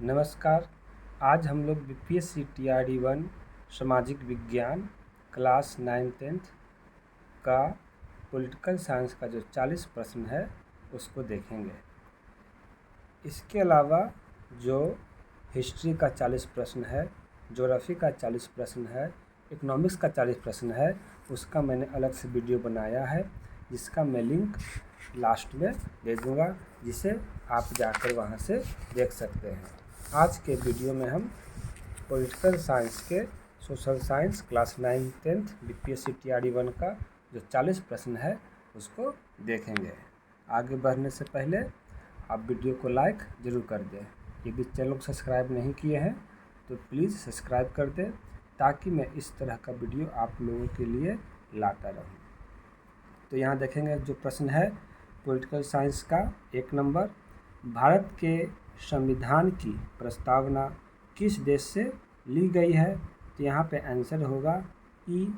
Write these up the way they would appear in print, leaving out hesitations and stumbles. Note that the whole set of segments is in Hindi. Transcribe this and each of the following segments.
नमस्कार। आज हम लोग बीपीएससी टीआरडी 1 सामाजिक विज्ञान क्लास 9th का पॉलिटिकल साइंस का जो 40 प्रश्न है उसको देखेंगे। इसके अलावा जो हिस्ट्री का 40 प्रश्न है, ज्योग्राफी का 40 प्रश्न है, इकोनॉमिक्स का 40 प्रश्न है, उसका मैंने अलग से वीडियो बनाया है जिसका मैं लिंक लास्ट में दे दूँगा, जिसे आप जाकर वहाँ से देख सकते हैं। आज के वीडियो में हम पॉलिटिकल साइंस के social science class 9th BPSC TRD 1 का जो 40 प्रश्न है उसको देखेंगे। आगे बढ़ने से पहले आप वीडियो को लाइक ज़रूर कर दें। यदि चैनल को सब्सक्राइब नहीं किए हैं तो प्लीज़ सब्सक्राइब कर दें, ताकि मैं इस तरह का वीडियो आप लोगों के लिए लाता रहूं। तो यहाँ देखेंगे जो प्रश्न है पॉलिटिकल साइंस का 1 नंबर, भारत के संविधान की प्रस्तावना किस देश से ली गई है? तो यहाँ पे आंसर होगा ई,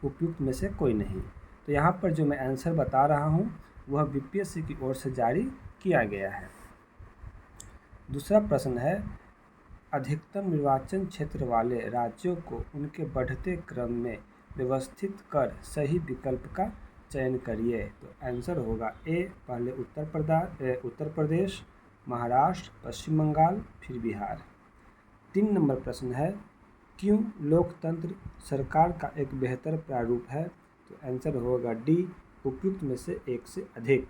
उपयुक्त में से कोई नहीं। तो यहाँ पर जो मैं आंसर बता रहा हूँ वह बीपीएससी की ओर से जारी किया गया है। दूसरा प्रश्न है, अधिकतम निर्वाचन क्षेत्र वाले राज्यों को उनके बढ़ते क्रम में व्यवस्थित कर सही विकल्प का चयन करिए। तो आंसर होगा ए, पहले उत्तर प्रदेश, महाराष्ट्र, पश्चिम बंगाल, फिर बिहार। 3 नंबर प्रश्न है, क्यों लोकतंत्र सरकार का एक बेहतर प्रारूप है? तो आंसर होगा डी, उपयुक्त में से एक से अधिक।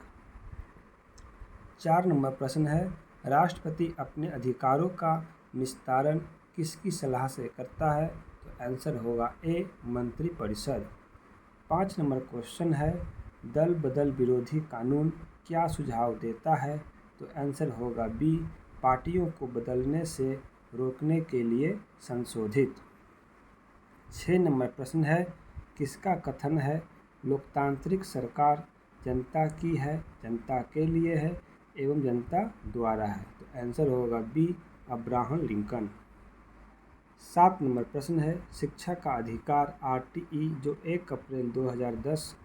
4 नंबर प्रश्न है, राष्ट्रपति अपने अधिकारों का विस्तारण किसकी सलाह से करता है? तो आंसर होगा ए, मंत्रिपरिषद। 5 नंबर क्वेश्चन है, दल बदल विरोधी कानून क्या सुझाव देता है? तो आंसर होगा बी, पार्टियों को बदलने से रोकने के लिए संशोधित। 6 नंबर प्रश्न है, किसका कथन है लोकतांत्रिक सरकार जनता की है, जनता के लिए है एवं जनता द्वारा है? तो आंसर होगा बी, अब्राहम लिंकन। 7 नंबर प्रश्न है, शिक्षा का अधिकार आरटीई जो 1 अप्रैल 2010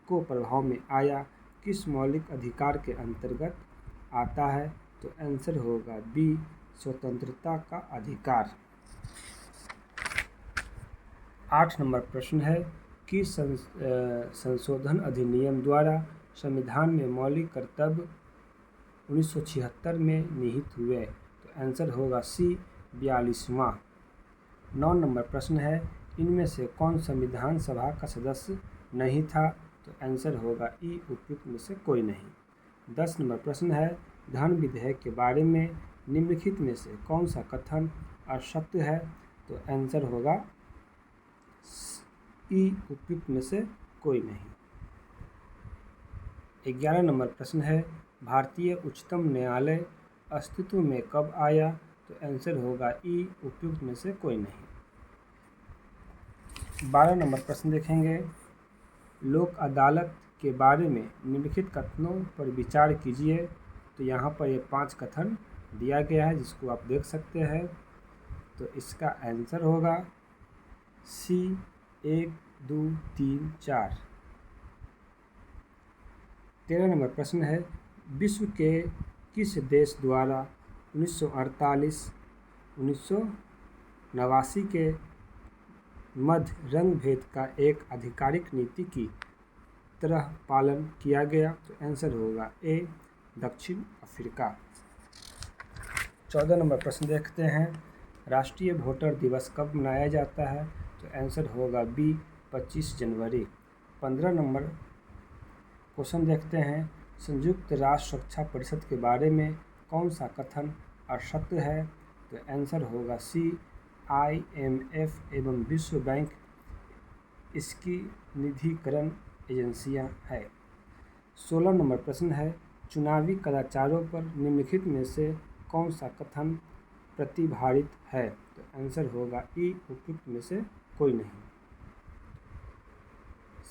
को प्रभाव में आया किस मौलिक अधिकार के अंतर्गत आता है? तो आंसर होगा बी, स्वतंत्रता का अधिकार। 8 नंबर प्रश्न है, कि संशोधन अधिनियम द्वारा संविधान में मौलिक कर्तव्य 1976 में निहित हुए? तो आंसर होगा सी, 42वां। 9 नंबर प्रश्न है, इनमें से कौन संविधान सभा का सदस्य नहीं था? तो आंसर होगा ई, उपयुक्त में से कोई नहीं। 10 नंबर प्रश्न है, धन विधेयक के बारे में निम्नलिखित में से कौन सा कथन असत्य है? तो आंसर होगा ई, उपयुक्त में से कोई नहीं। 11 नंबर प्रश्न है, भारतीय उच्चतम न्यायालय अस्तित्व में कब आया? तो आंसर होगा ई, उपयुक्त में से कोई नहीं। 12 नंबर प्रश्न देखेंगे, लोक अदालत के बारे में निम्नलिखित कथनों पर विचार कीजिए। तो यहाँ पर ये 5 कथन दिया गया है जिसको आप देख सकते हैं। तो इसका आंसर होगा सी, 1, 2, 3, 4। 13 नंबर प्रश्न है, विश्व के किस देश द्वारा 1988-1989 के मध्य रंग भेद का एक आधिकारिक नीति की तरह पालन किया गया? तो आंसर होगा ए, दक्षिण अफ्रीका। 14 नंबर प्रश्न देखते हैं, राष्ट्रीय वोटर दिवस कब मनाया जाता है? तो आंसर होगा बी, 25 जनवरी। 15 नंबर क्वेश्चन देखते हैं, संयुक्त राष्ट्र सुरक्षा परिषद के बारे में कौन सा कथन असत्य है? तो आंसर होगा सी, IMF एवं विश्व बैंक इसकी निधिकरण एजेंसियां हैं। 16 नंबर प्रश्न है, चुनावी कदाचारों पर निम्नलिखित में से कौन सा कथन प्रतिभारित है? तो आंसर होगा ई, उपयुक्त में से कोई नहीं।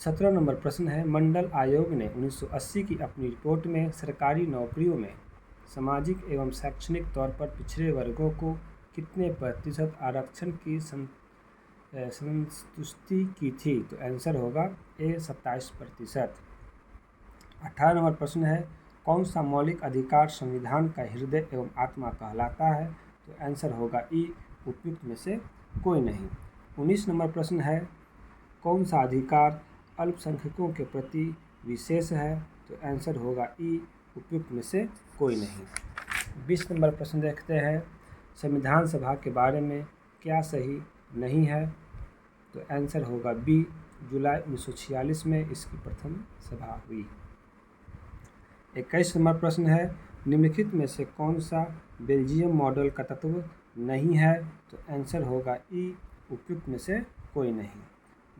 17 नंबर प्रश्न है, मंडल आयोग ने 1980 की अपनी रिपोर्ट में सरकारी नौकरियों में सामाजिक एवं शैक्षणिक तौर पर पिछड़े वर्गों को कितने प्रतिशत आरक्षण की संतुष्टि की थी? तो आंसर होगा ए, 27%। 18 नंबर प्रश्न है, कौन सा मौलिक अधिकार संविधान का हृदय एवं आत्मा कहलाता है? तो आंसर होगा ई, उपयुक्त में से कोई नहीं। 19 नंबर प्रश्न है, कौन सा अधिकार अल्पसंख्यकों के प्रति विशेष है? तो आंसर होगा ई, उपयुक्त में से कोई नहीं। 20 नंबर प्रश्न देखते हैं, संविधान सभा के बारे में क्या सही नहीं है? तो आंसर होगा बी, जुलाई 1946 में इसकी प्रथम सभा हुई। 21 नंबर प्रश्न है, निम्नलिखित में से कौन सा बेल्जियम मॉडल का तत्व नहीं है? तो आंसर होगा ई, उपयुक्त में से कोई नहीं।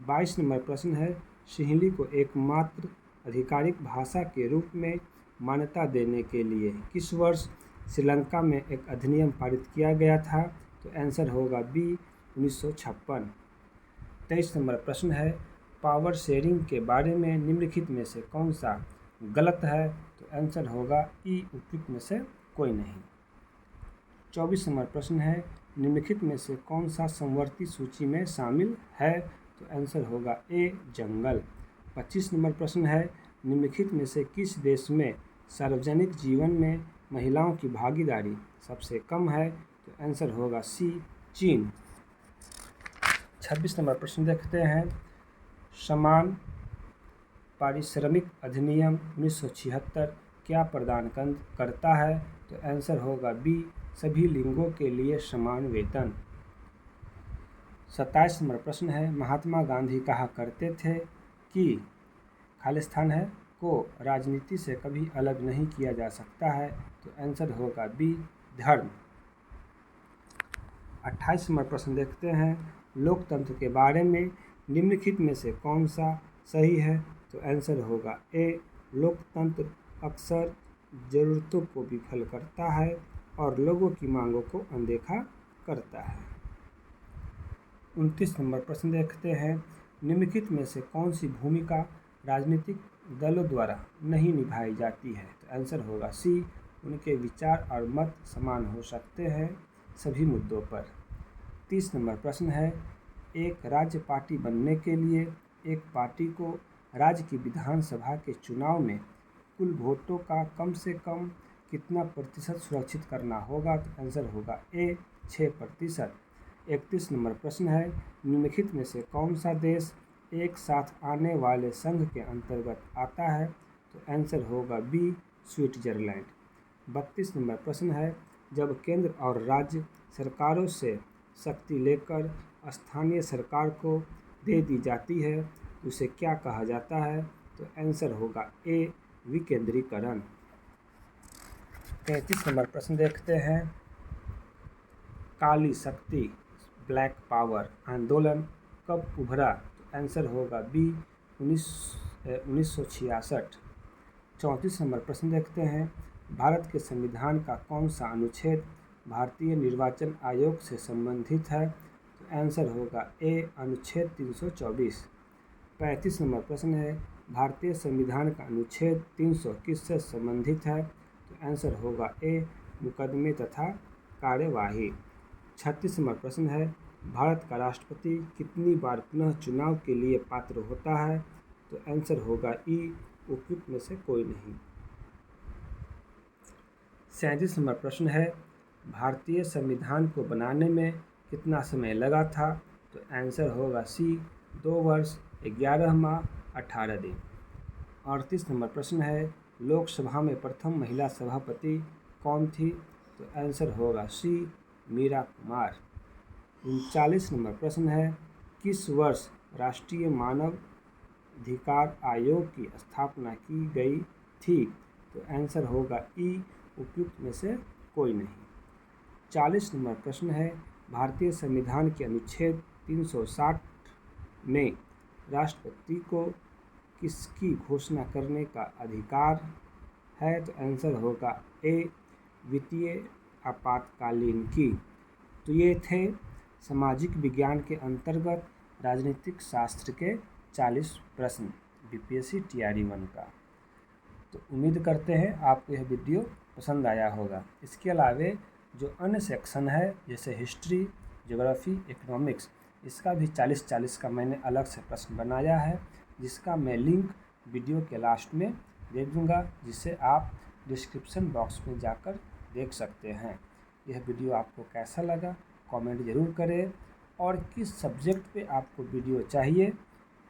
22 नंबर प्रश्न है, सिंहली को एकमात्र आधिकारिक भाषा के रूप में मान्यता देने के लिए किस वर्ष श्रीलंका में एक अधिनियम पारित किया गया था? तो आंसर होगा बी, 1956। 23 नंबर प्रश्न है, पावर शेयरिंग के बारे में निम्नलिखित में से कौन सा गलत है? तो आंसर होगा ई, उपयुक्त में से कोई नहीं। 24 नंबर प्रश्न है, निम्नलिखित में से कौन सा समवर्ती सूची में शामिल है? तो आंसर होगा ए, जंगल। 25 नंबर प्रश्न है, निम्नलिखित में से किस देश में सार्वजनिक जीवन में महिलाओं की भागीदारी सबसे कम है? तो आंसर होगा सी, चीन। 26 नंबर प्रश्न देखते हैं, समान पारिश्रमिक अधिनियम 1976 क्या प्रदान करता है? तो आंसर होगा बी, सभी लिंगों के लिए समान वेतन। 27 नंबर प्रश्न है, महात्मा गांधी कहा करते थे कि खालिस्तान है को राजनीति से कभी अलग नहीं किया जा सकता है? तो आंसर होगा बी, धर्म। 28 नंबर प्रश्न देखते हैं, लोकतंत्र के बारे में निम्नलिखित में से कौन सा सही है? तो आंसर होगा ए, लोकतंत्र अक्सर ज़रूरतों को विफल करता है और लोगों की मांगों को अनदेखा करता है। 29 नंबर प्रश्न देखते हैं, निम्नलिखित में से कौन सी भूमिका राजनीतिक दलों द्वारा नहीं निभाई जाती है? तो आंसर होगा सी, उनके विचार और मत समान हो सकते हैं सभी मुद्दों पर। 30 नंबर प्रश्न है, एक राज्य पार्टी बनने के लिए एक पार्टी को राज्य की विधानसभा के चुनाव में कुल वोटों का कम से कम कितना प्रतिशत सुरक्षित करना होगा? तो आंसर होगा ए, 6%। 31 नंबर प्रश्न है, निम्नलिखित में से कौन सा देश एक साथ आने वाले संघ के अंतर्गत आता है? तो आंसर होगा बी, स्विट्जरलैंड। 32 नंबर प्रश्न है, जब केंद्र और राज्य सरकारों से शक्ति लेकर स्थानीय सरकार को दे दी जाती है तो उसे क्या कहा जाता है? तो आंसर होगा ए, विकेंद्रीकरण। 33 नंबर प्रश्न देखते हैं, काली शक्ति ब्लैक पावर आंदोलन कब उभरा? तो आंसर होगा बी, 1966। 34 नंबर प्रश्न देखते हैं, भारत के संविधान का कौन सा अनुच्छेद भारतीय निर्वाचन आयोग से संबंधित है? तो आंसर होगा ए, अनुच्छेद 324। 35 नंबर प्रश्न है, भारतीय संविधान का अनुच्छेद 300 किससे संबंधित है? तो आंसर होगा ए, मुकदमे तथा कार्यवाही। 36 नंबर प्रश्न है, भारत का राष्ट्रपति कितनी बार पुनः चुनाव के लिए पात्र होता है? तो आंसर होगा ई, उपयुक्त में से कोई नहीं। 37 नंबर प्रश्न है, भारतीय संविधान को बनाने में कितना समय लगा था? तो आंसर होगा सी, 2 वर्ष 11 माह 18 दिन। 38 नंबर प्रश्न है, लोकसभा में प्रथम महिला सभापति कौन थी? तो आंसर होगा सी, मीरा कुमार। 39 नंबर प्रश्न है, किस वर्ष राष्ट्रीय मानव अधिकार आयोग की स्थापना की गई थी? तो आंसर होगा ई, उपयुक्त में से कोई नहीं। 40 नंबर प्रश्न है, भारतीय संविधान के अनुच्छेद 360 में राष्ट्रपति को किसकी घोषणा करने का अधिकार है? तो आंसर होगा ए, वित्तीय आपातकालीन की। तो ये थे सामाजिक विज्ञान के अंतर्गत राजनीतिक शास्त्र के 40 प्रश्न बीपीएससी टीआरई 1 का। तो उम्मीद करते हैं आपको यह वीडियो पसंद आया होगा। इसके अलावे जो अन्य सेक्शन है जैसे हिस्ट्री, ज्योग्राफी, इकोनॉमिक्स, इसका भी 40-40 का मैंने अलग से प्रश्न बनाया है, जिसका मैं लिंक वीडियो के लास्ट में दे दूँगा, जिसे आप डिस्क्रिप्शन बॉक्स में जाकर देख सकते हैं। यह वीडियो आपको कैसा लगा कमेंट ज़रूर करें, और किस सब्जेक्ट पे आपको वीडियो चाहिए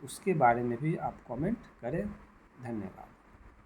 उसके बारे में भी आप कमेंट करें। धन्यवाद।